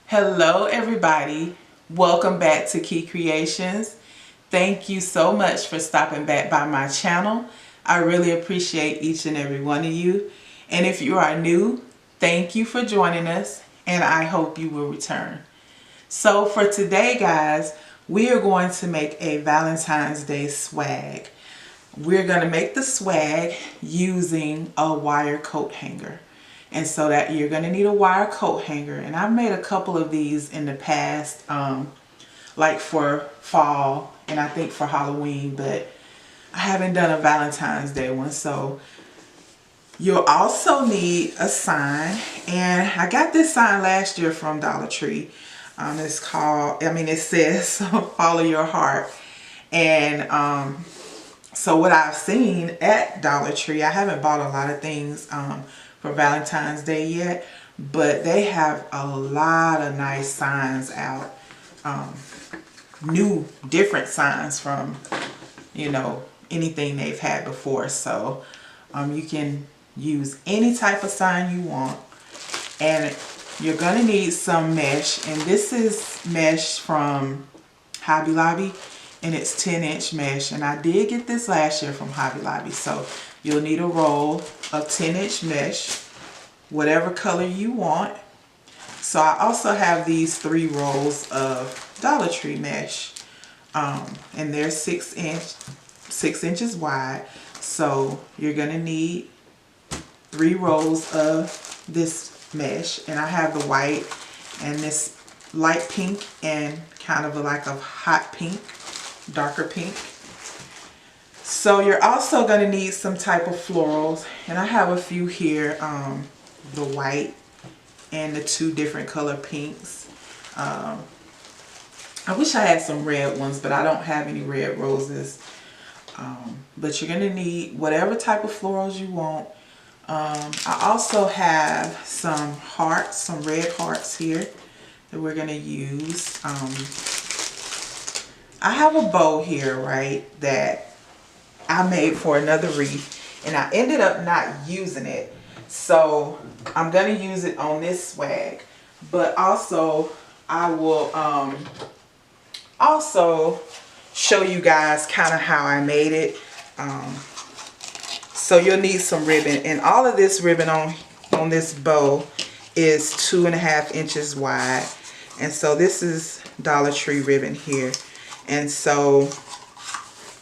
Hello everybody, welcome back to Key Creations. Thank you so much for stopping back by my channel. I really appreciate each and every one of you. And if you are new, thank you for joining us and I hope you will return. So for today guys, we are going to make a Valentine's Day swag. We're going to make the swag using a wire coat hanger. And so that you're going to need a wire coat hanger. And I've made a couple of these in the past, like for fall and I think for Halloween, but I haven't done a Valentine's Day one. So you'll also need a sign. And I got this sign last year from Dollar Tree. It's called, it says follow your heart. And so what I've seen at Dollar Tree, I haven't bought a lot of things for Valentine's Day yet, but they have a lot of nice signs out. New, different signs from, anything they've had before. So you can use any type of sign you want. And you're going to need some mesh. And this is mesh from Hobby Lobby. And it's 10-inch mesh. And I did get this last year from Hobby Lobby. So you'll need a roll of 10-inch mesh, whatever color you want. So I also have these 3 rolls of Dollar Tree mesh. And they're 6 inches wide. So you're going to need 3 rolls of this mesh. And I have the white and this light pink and kind of like a hot pink, darker pink. So you're also going to need some type of florals, and I have a few here, the white and the 2 different color pinks. I wish I had some red ones, but I don't have any red roses. But you're going to need whatever type of florals you want. I also have some hearts, some red hearts here that we're going to use. I have a bow here, right, that I made for another wreath, and I ended up not using it. So I'm going to use it on this swag. But also, I will also show you guys kind of how I made it. So you'll need some ribbon. And all of this ribbon on this bow is 2.5 inches wide. And so this is Dollar Tree ribbon here. And so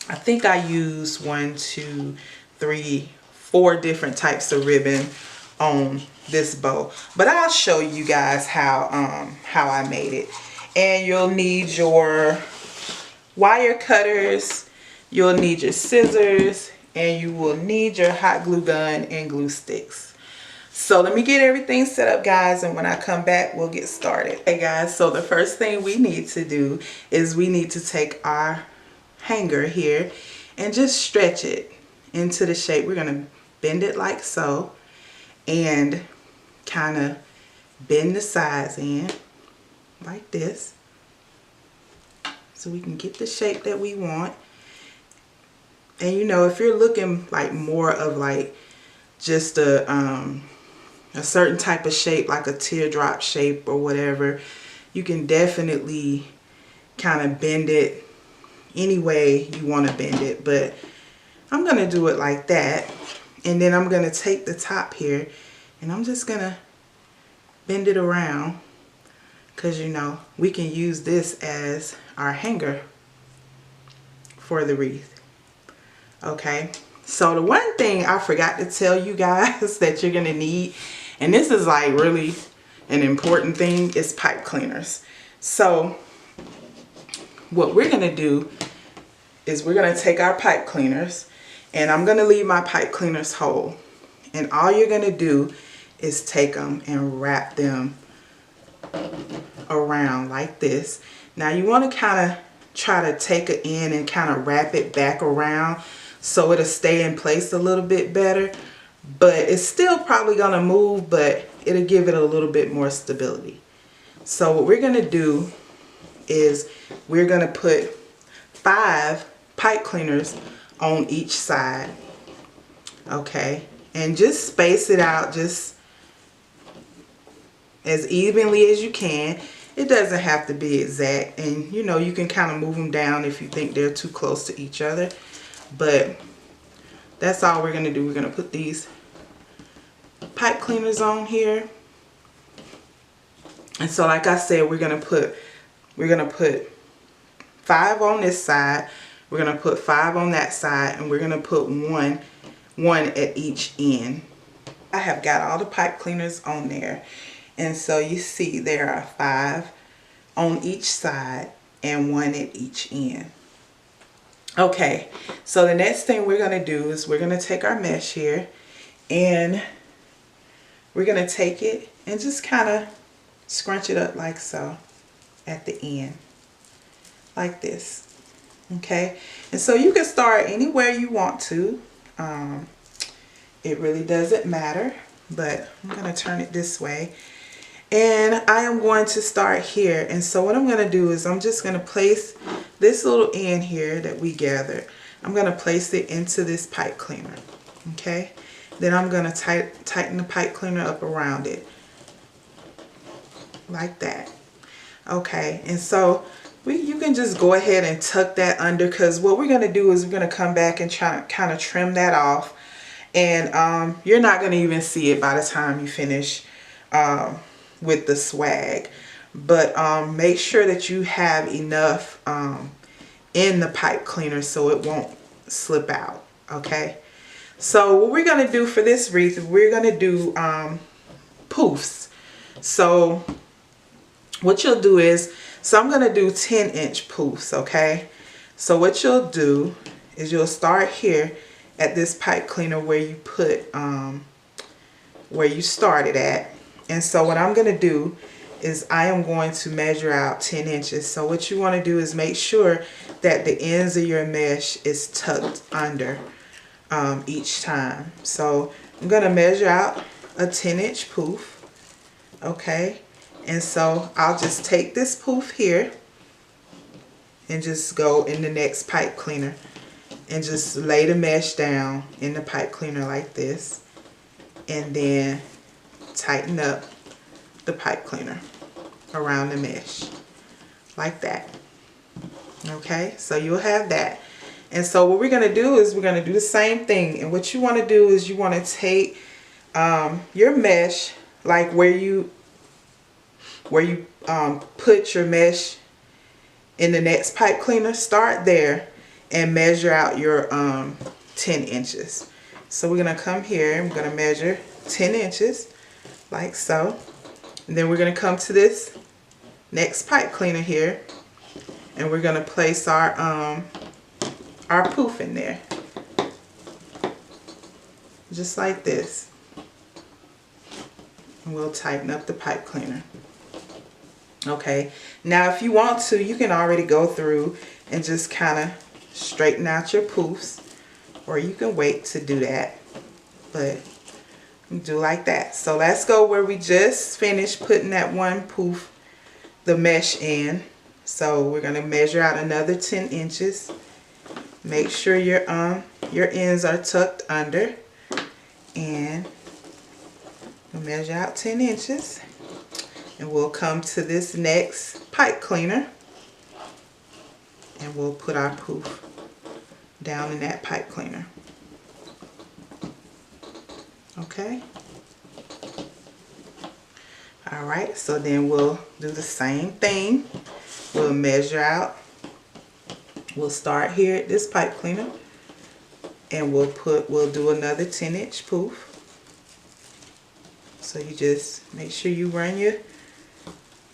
I think I used 1, 2, 3, 4 different types of ribbon on this bow. But I'll show you guys how I made it. And you'll need your wire cutters, you'll need your scissors, and you will need your hot glue gun and glue sticks. So let me get everything set up, guys, and when I come back, we'll get started. Hey guys, so the first thing we need to do is we need to take our hanger here and just stretch it into the shape. We're going to bend it like so and kind of bend the sides in like this so we can get the shape that we want. And if you're looking like more of like just a certain type of shape, like a teardrop shape or whatever, you can definitely kind of bend it any way you want to bend it. But I'm going to do it like that. And then I'm going to take the top here and I'm just going to bend it around because, we can use this as our hanger for the wreath. Okay, so the one thing I forgot to tell you guys that you're going to need, and this is like really an important thing, is pipe cleaners. So what we're going to do is we're going to take our pipe cleaners, and I'm going to leave my pipe cleaners whole. And all you're going to do is take them and wrap them around like this. Now you want to kind of try to take it in and kind of wrap it back around so it'll stay in place a little bit better. But it's still probably going to move, but it'll give it a little bit more stability. So what we're going to do is we're going to put 5 pipe cleaners on each side. Okay, and just space it out just as evenly as you can. It doesn't have to be exact, and you know, you can kind of move them down if you think they're too close to each other. But that's all we're going to do. We're going to put these pipe cleaners on here. And so like I said, we're going to put 5 on this side, we're going to put 5 on that side, and we're going to put one at each end. I have got all the pipe cleaners on there, and so you see there are 5 on each side and 1 at each end. Okay, so the next thing we're going to do is we're going to take our mesh here, and we're going to take it and just kind of scrunch it up like so at the end, like this. Okay, and so you can start anywhere you want to. It really doesn't matter, but I'm going to turn it this way, and I am going to start here. And so what I'm going to do is I'm just going to place this little end here that we gathered. I'm going to place it into this pipe cleaner. Okay, then I'm going to tighten the pipe cleaner up around it like that. Okay, and so you can just go ahead and tuck that under, because what we're going to do is we're going to come back and try to kind of trim that off. And you're not going to even see it by the time you finish with the swag. But make sure that you have enough in the pipe cleaner so it won't slip out. Okay. So what we're going to do for this wreath, we're going to do poofs. So what you'll do is, so I'm going to do 10-inch poofs. Okay. So what you'll do is you'll start here at this pipe cleaner where you put where you started at. And so what I'm going to do is I am going to measure out 10 inches. So what you want to do is make sure that the ends of your mesh is tucked under each time. So I'm going to measure out a 10-inch poof. Okay, and so I'll just take this poof here and just go in the next pipe cleaner and just lay the mesh down in the pipe cleaner like this, and then tighten up the pipe cleaner around the mesh like that. Okay, so you'll have that. And so what we're going to do is we're going to do the same thing. And what you want to do is you want to take your mesh, like where you put your mesh in the next pipe cleaner, start there and measure out your 10 inches. So we're going to come here and we're going to measure 10 inches like so. And then we're going to come to this next pipe cleaner here, and we're going to place our poof in there. Just like this. And we'll tighten up the pipe cleaner. Okay, now if you want to, you can already go through and just kind of straighten out your poofs, or you can wait to do that, but do like that. So let's go where we just finished putting that one poof, the mesh in. So we're going to measure out another 10 inches. Make sure your ends are tucked under, and we'll measure out 10 inches, and we'll come to this next pipe cleaner and we'll put our poof down in that pipe cleaner. Okay. Alright, so then we'll do the same thing. We'll measure out. We'll start here at this pipe cleaner, and we'll do another 10-inch poof. So you just make sure you run your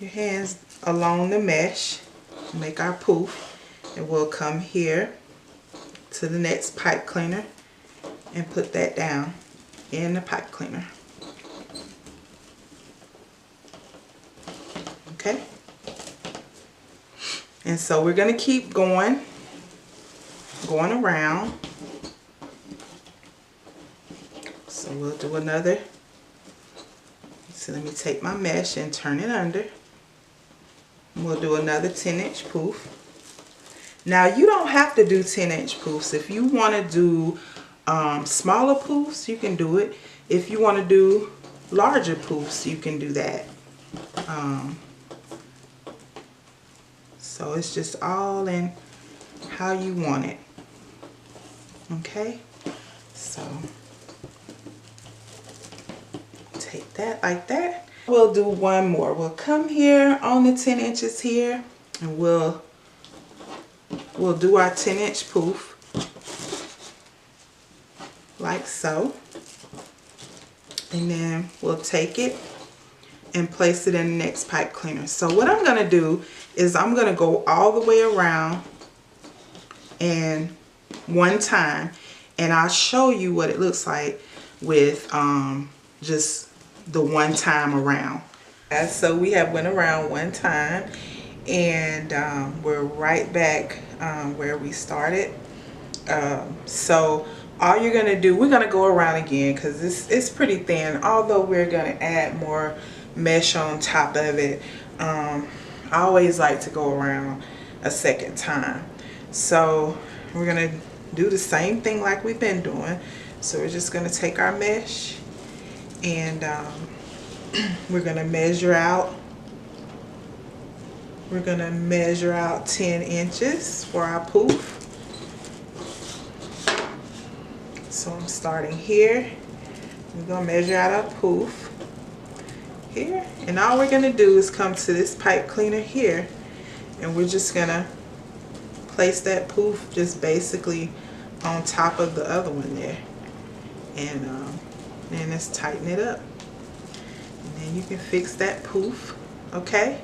hands along the mesh, make our poof, and we'll come here to the next pipe cleaner and put that down in the pipe cleaner. Okay, and so we're going to keep going around. So we'll do another. So let me take my mesh and turn it under. We'll do another 10-inch poof. Now you don't have to do 10-inch poofs. If you want to do smaller poofs, you can do it. If you want to do larger poofs, you can do that. So it's just all in how you want it. Okay, so take that like that. We'll do one more. We'll come here on the 10 inches here, and we'll do our 10-inch poof like so. And then we'll take it and place it in the next pipe cleaner. So what I'm going to do is I'm going to go all the way around and one time, and I'll show you what it looks like with just the one time around. So we have went around one time, and we're right back where we started. So all you're gonna do, we're gonna go around again because it's pretty thin, although we're gonna add more mesh on top of it. I always like to go around a second time. So we're gonna do the same thing like we've been doing. So we're just gonna take our mesh, and we're gonna measure out. We're gonna measure out 10 inches for our poof. So I'm starting here. We're gonna measure out our poof here, and all we're gonna do is come to this pipe cleaner here, and we're just gonna place that poof just basically on top of the other one there, and then let's tighten it up, and then you can fix that poof. Okay,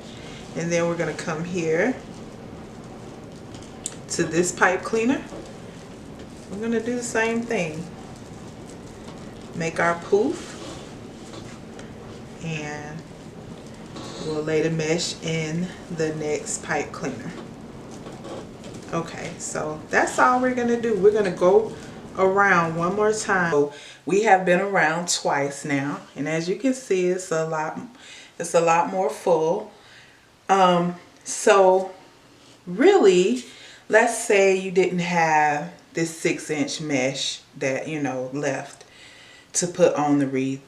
and then we're gonna come here to this pipe cleaner. We're gonna do the same thing. Make our poof, and we'll lay the mesh in the next pipe cleaner. Okay, so that's all we're gonna do. We're gonna go around one more time. So we have been around twice now, and as you can see, it's a lot more full. So really, let's say you didn't have this 6-inch mesh that left to put on the wreath.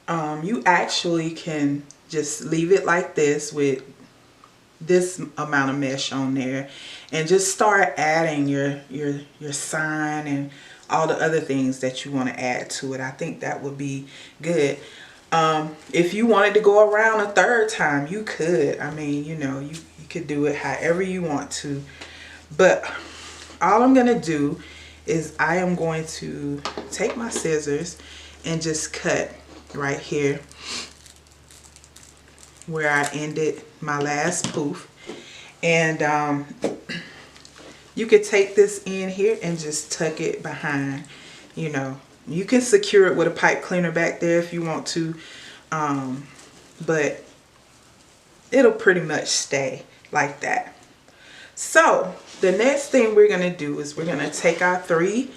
You actually can just leave it like this with this amount of mesh on there, and just start adding your sign and all the other things that you want to add to it. I think that would be good. If you wanted to go around a third time, you could. I mean, you could do it however you want to. But all I'm gonna do is I am going to take my scissors and just cut right here where I ended my last poof. And you could take this in here and just tuck it behind. You can secure it with a pipe cleaner back there if you want to, but it'll pretty much stay like that. So the next thing we're going to do is we're going to take our 3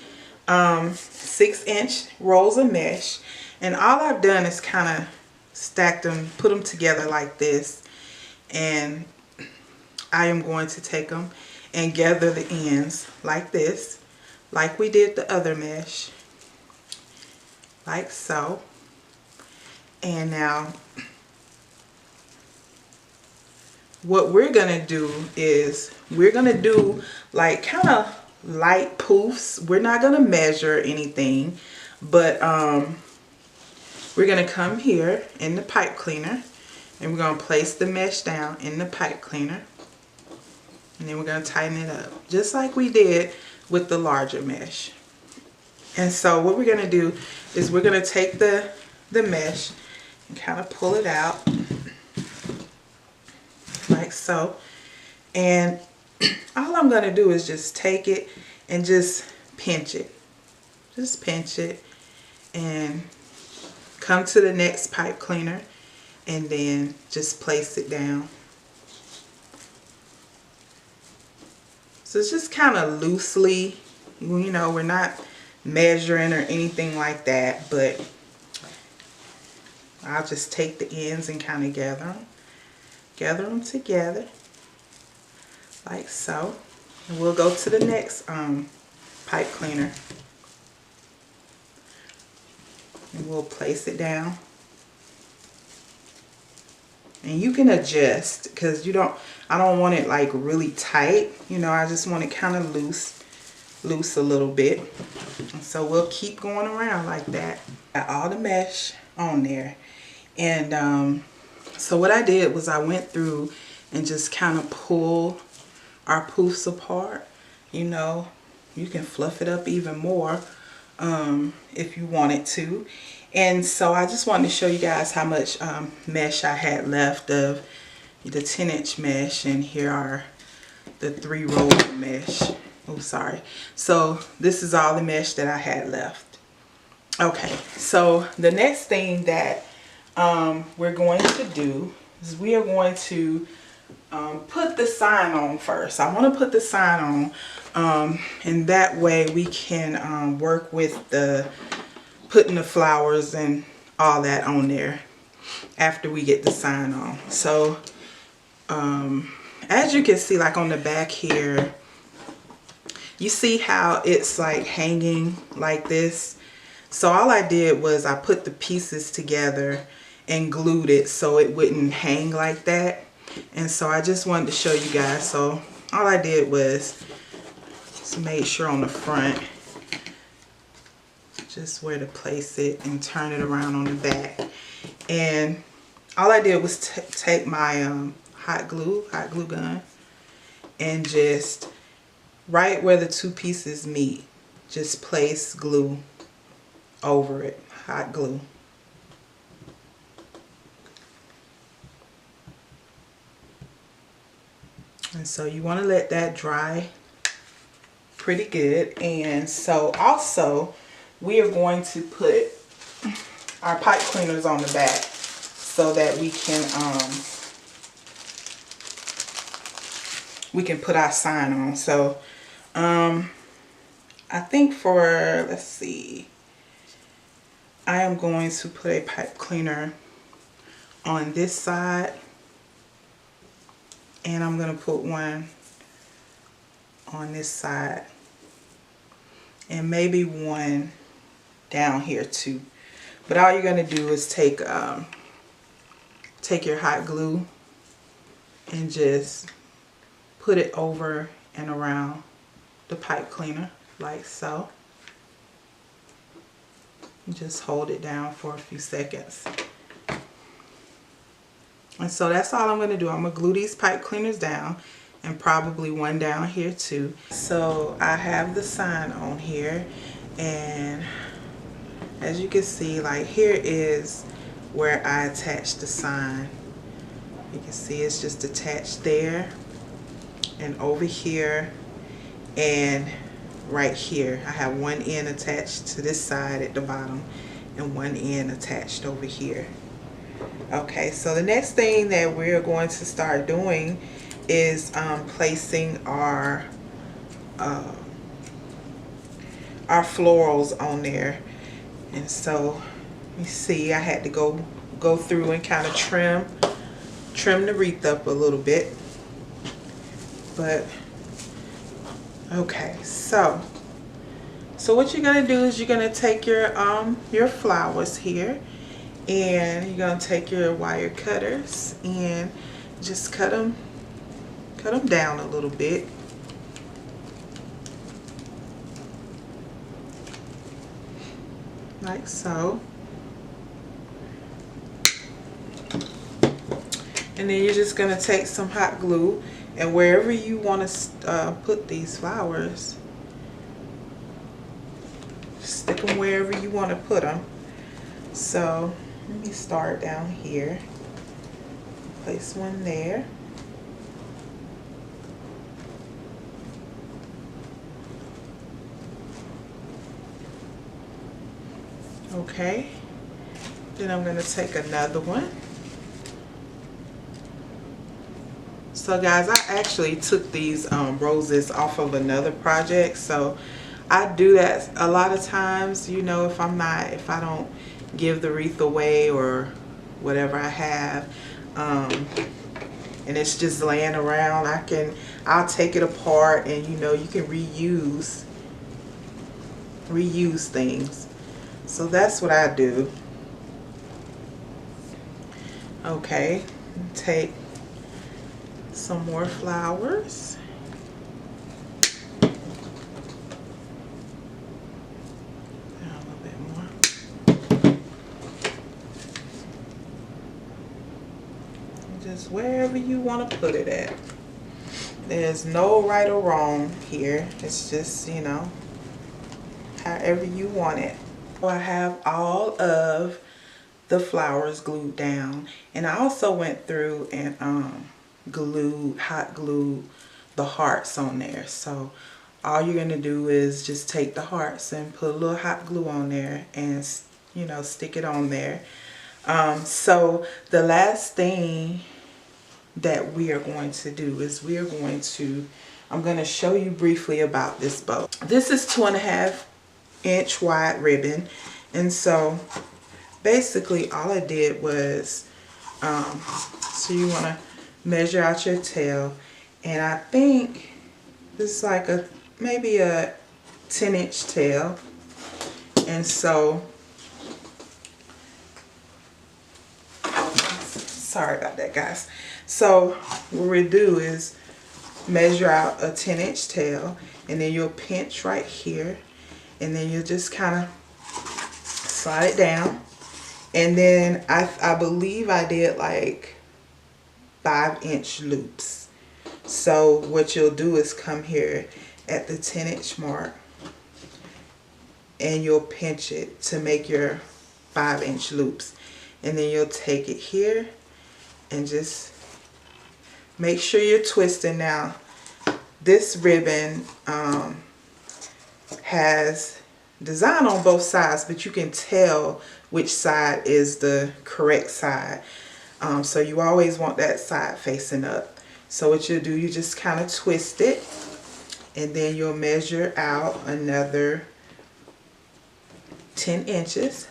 6-inch rolls of mesh, and all I've done is kind of stacked them, put them together like this, and I am going to take them and gather the ends like this, like we did the other mesh, like so. And now what we're gonna do is we're gonna do like kind of light poofs. We're not gonna measure anything, but we're gonna come here in the pipe cleaner, and we're gonna place the mesh down in the pipe cleaner, and then we're gonna tighten it up just like we did with the larger mesh. And so what we're gonna do is we're gonna take the mesh and kind of pull it out like so, and all I'm gonna do is just take it and just pinch it, and come to the next pipe cleaner, and then just place it down. So it's just kind of loosely, we're not measuring or anything like that, but I'll just take the ends and kind of gather them together like so, and we'll go to the next pipe cleaner, and we'll place it down, And you can adjust, because I don't want it like really tight, you know, I just want it kind of loose a little bit. And so we'll keep going around like that. Got all the mesh on there. And so what I did was I went through and just kind of pull our poofs apart. You know, you can fluff it up even more if you wanted to. And so I just wanted to show you guys how much mesh I had left of the 10-inch mesh. And here are the 3 rolls of mesh. Oh, sorry. So this is all the mesh that I had left. Okay, so the next thing that we're going to do is we are going to put the sign on first. I want to put the sign on, and that way we can work with the putting the flowers and all that on there after we get the sign on. So as you can see, like on the back here, you see how it's like hanging like this. So all I did was I put the pieces together and glued it so it wouldn't hang like that. And so I just wanted to show you guys. So all I did was just made sure on the front just where to place it and turn it around on the back. And all I did was take my hot glue gun, and just right where the 2 pieces meet, just place glue over it, hot glue. And so you want to let that dry pretty good. And so also we are going to put our pipe cleaners on the back so that we can put our sign on. So I think for, let's see, I am going to put a pipe cleaner on this side, and I'm going to put one on this side, and maybe one down here too. But all you're going to do is take your hot glue and just put it over and around the pipe cleaner like so. Just hold it down for a few seconds. And so that's all I'm going to do. I'm going to glue these pipe cleaners down, and probably one down here too. So I have the sign on here, and as you can see, like here is where I attached the sign. You can see it's just attached there, and over here, and right here. I have one end attached to this side at the bottom, and one end attached over here. Okay, so the next thing that we're going to start doing is placing our florals on there. And so you see I had to go through and kind of trim the wreath up a little bit. But okay, so what you're gonna do is you're gonna take your flowers here, and you're gonna take your wire cutters and just cut them down a little bit. Like so. And then you're just gonna take some hot glue, and wherever you want to put these flowers, stick them wherever you want to put them. So let me start down here. Place one there. Okay. Then I'm going to take another one. So guys, I actually took these roses off of another project. So I do that a lot of times, you know, if I don't give the wreath away or whatever I have, and it's just laying around, I'll take it apart, and you know, you can reuse things. So that's what I do. Okay, Take some more flowers. A little bit more. Just wherever you want to put it at. There's no right or wrong here. It's just, you know, however you want it. So I have all of the flowers glued down, and I also went through and hot glued the hearts on there. So all you're gonna do is just take the hearts and put a little hot glue on there and, you know, stick it on there. So the last thing that we are going to do is I'm going to show you briefly about this bow. This is 2.5 inch wide ribbon, and so basically all I did was so you want to measure out your tail, and I think this is like maybe a 10-inch tail, and so sorry about that, guys. So what we do is measure out a 10-inch tail, and then you'll pinch right here, and then you'll just kind of slide it down. And then I believe I did like 5-inch loops. So what you'll do is come here at the 10-inch mark, and you'll pinch it to make your 5-inch loops. And then you'll take it here and just make sure you're twisting. Now this ribbon has design on both sides, but you can tell which side is the correct side. So you always want that side facing up. So what you'll do, you just kind of twist it, and then you'll measure out another 10 inches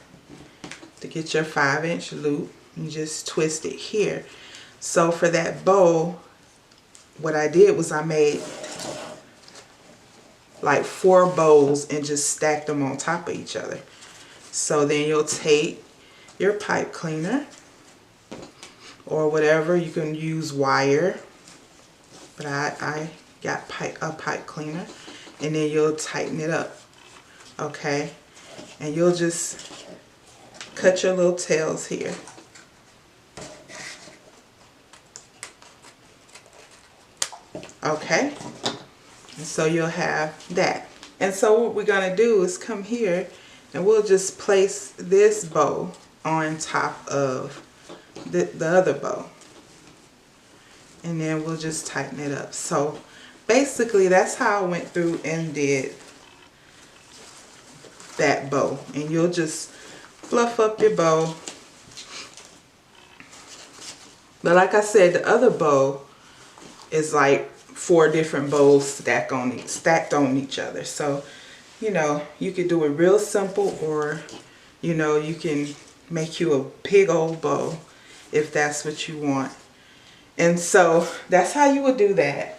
to get your 5-inch loop. You just twist it here. So for that bow, what I did was I made like 4 bows and just stacked them on top of each other. So then you'll take your pipe cleaner or whatever, you can use wire, but I got a pipe cleaner, and then you'll tighten it up, okay? And you'll just cut your little tails here. Okay, and so you'll have that. And so what we're gonna do is come here and we'll just place this bow on top of the other bow, and then we'll just tighten it up. So basically that's how I went through and did that bow. And you'll just fluff up your bow. But like I said, the other bow is like 4 different bows stacked on each other. So, you know, you could do it real simple, or, you know, you can make you a big old bow if that's what you want. And so that's how you would do that.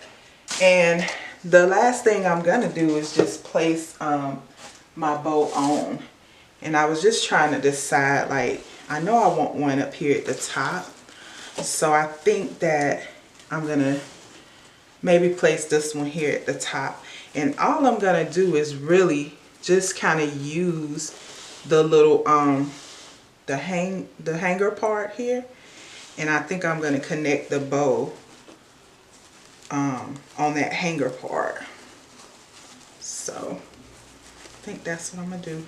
And the last thing I'm gonna do is just place my bow on. And I was just trying to decide, like, I know I want one up here at the top, so I think that I'm gonna maybe place this one here at the top. And all I'm gonna do is really just kind of use the little the hanger part here, and I think I'm gonna connect the bow on that hanger part. So I think that's what I'm gonna do.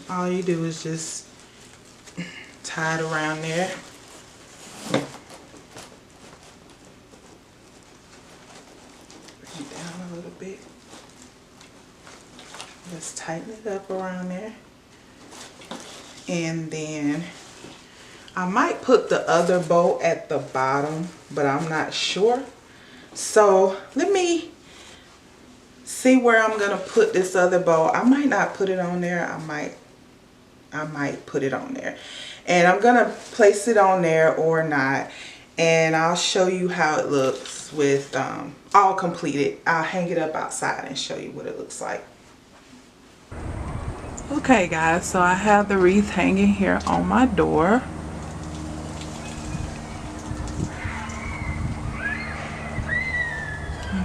All you do is just tie it around there. Bring it down a little bit. Just tighten it up around there. And then I might put the other bow at the bottom, but I'm not sure. So let me see where I'm gonna put this other bow. I might not put it on there. I might put it on there, and I'm gonna place it on there or not, and I'll show you how it looks with all completed. I'll hang it up outside and show you what it looks like. Okay guys, so I have the wreath hanging here on my door.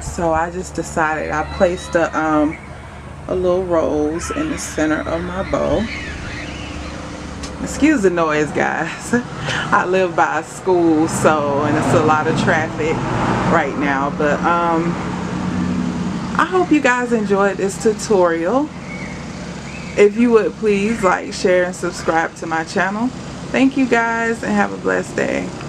So I just decided, I placed a little rose in the center of my bow. Excuse the noise, guys. I live by a school, so, and it's a lot of traffic right now, but I hope you guys enjoyed this tutorial. If you would please like, share, and subscribe to my channel. Thank you guys, and have a blessed day.